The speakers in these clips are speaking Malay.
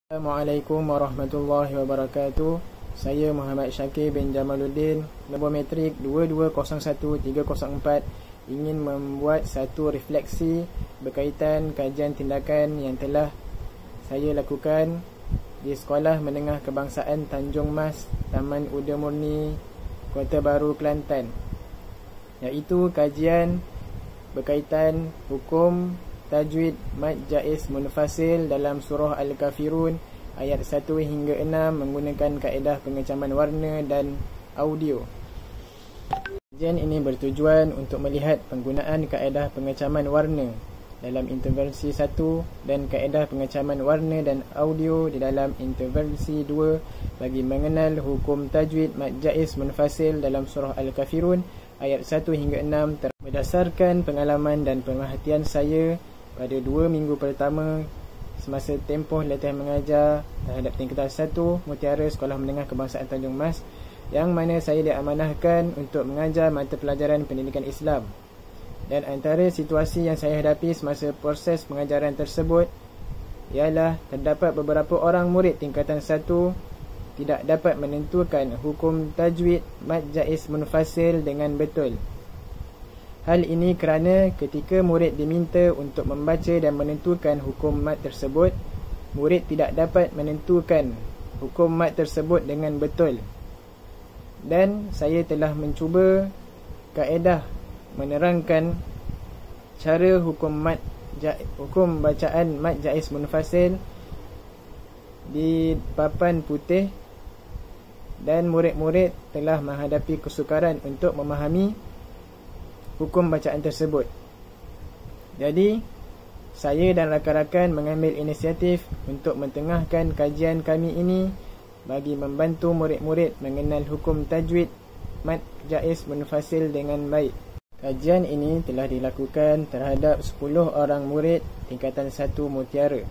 Assalamualaikum warahmatullahi wabarakatuh. Saya Muhammad Syakir bin Jamaluddin, labometrik 2201-304, ingin membuat satu refleksi berkaitan kajian tindakan yang telah saya lakukan di Sekolah Menengah Kebangsaan Tanjung Mas, Taman Uda Murni, Kota Baru, Kelantan, iaitu kajian berkaitan hukum tajwid mad jaiz munfasil dalam surah Al-Kafirun ayat 1 hingga 6 menggunakan kaedah pengecaman warna dan audio. Kajian ini bertujuan untuk melihat penggunaan kaedah pengecaman warna dalam intervensi 1 dan kaedah pengecaman warna dan audio di dalam intervensi 2 bagi mengenal hukum tajwid mad jaiz munfasil dalam surah Al-Kafirun ayat 1 hingga 6 berdasarkan pengalaman dan pemerhatian saya pada 2 minggu pertama semasa tempoh latihan mengajar terhadap tingkatan 1 Mutiara Sekolah Menengah Kebangsaan Tanjung Mas, yang mana saya diamanahkan untuk mengajar mata pelajaran pendidikan Islam. Dan antara situasi yang saya hadapi semasa proses pengajaran tersebut ialah terdapat beberapa orang murid tingkatan 1 tidak dapat menentukan hukum tajwid mad jaiz munfasil dengan betul. Hal ini kerana ketika murid diminta untuk membaca dan menentukan hukum mad tersebut, murid tidak dapat menentukan hukum mad tersebut dengan betul. Dan saya telah mencuba kaedah menerangkan cara hukum bacaan mad jaiz munfasil di papan putih, dan murid-murid telah menghadapi kesukaran untuk memahami hukum bacaan tersebut. Jadi, saya dan rakan-rakan mengambil inisiatif untuk mentengahkan kajian kami ini bagi membantu murid-murid mengenal hukum tajwid mad jaiz munfasil dengan baik. Kajian ini telah dilakukan terhadap 10 orang murid tingkatan 1 Mutiara.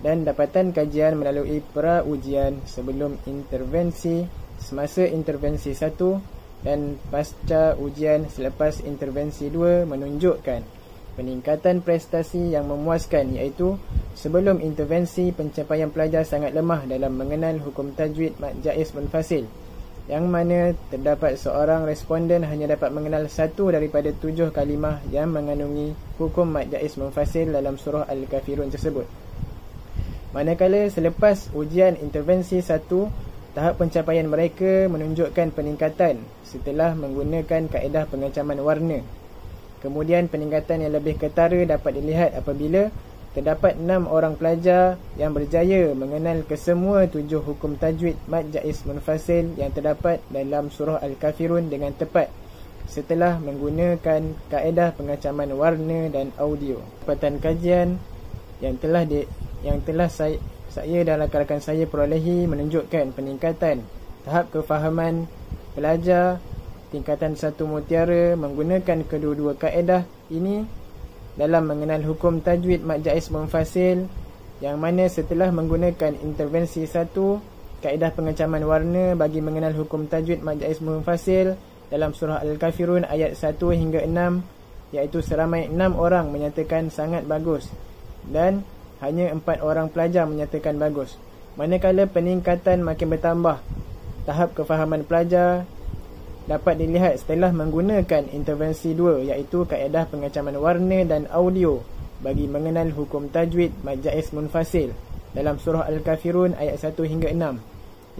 Dan dapatan kajian melalui pra-ujian sebelum intervensi, semasa intervensi 1 dan pasca ujian selepas intervensi 2 menunjukkan peningkatan prestasi yang memuaskan, iaitu sebelum intervensi pencapaian pelajar sangat lemah dalam mengenal hukum tajwid mad jaiz munfasil, yang mana terdapat seorang responden hanya dapat mengenal 1 daripada 7 kalimah yang mengandungi hukum mad jaiz munfasil dalam surah Al-Kafirun tersebut. Manakala selepas ujian intervensi 1, tahap pencapaian mereka menunjukkan peningkatan setelah menggunakan kaedah pengecaman warna. Kemudian peningkatan yang lebih ketara dapat dilihat apabila terdapat 6 orang pelajar yang berjaya mengenal kesemua 7 hukum tajwid mad jaiz munfasil yang terdapat dalam surah Al-Kafirun dengan tepat setelah menggunakan kaedah pengecaman warna dan audio. Dapatan kajian yang telah saya dan rakan-rakan saya perolehi menunjukkan peningkatan tahap kefahaman pelajar tingkatan 1 Mutiara menggunakan kedua-dua kaedah ini dalam mengenal hukum tajwid mad jaiz munfasil, yang mana setelah menggunakan intervensi 1 kaedah pengecaman warna bagi mengenal hukum tajwid mad jaiz munfasil dalam surah Al-Kafirun ayat 1 hingga 6, iaitu seramai 6 orang menyatakan sangat bagus dan hanya 4 orang pelajar menyatakan bagus. Manakala peningkatan makin bertambah, tahap kefahaman pelajar dapat dilihat setelah menggunakan intervensi 2, iaitu kaedah pengecaman warna dan audio bagi mengenal hukum tajwid mad jaiz munfasil dalam surah Al-Kafirun ayat 1 hingga 6,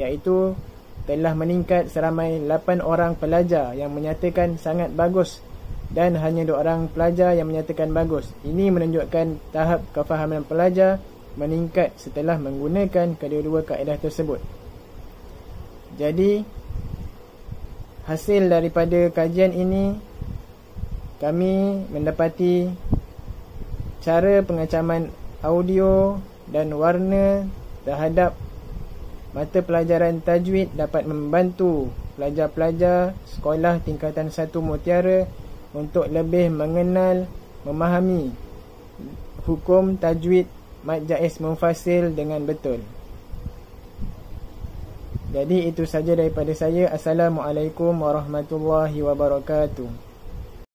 iaitu telah meningkat seramai 8 orang pelajar yang menyatakan sangat bagus dan hanya 2 orang pelajar yang menyatakan bagus. Ini menunjukkan tahap kefahaman pelajar meningkat setelah menggunakan kedua-dua kaedah tersebut. Jadi, hasil daripada kajian ini, kami mendapati cara pengecaman audio dan warna terhadap mata pelajaran tajwid dapat membantu pelajar-pelajar sekolah tingkatan 1 Mutiara untuk lebih mengenal, memahami hukum tajwid mad jaiz munfasil dengan betul. Jadi itu saja daripada saya. Assalamualaikum warahmatullahi wabarakatuh.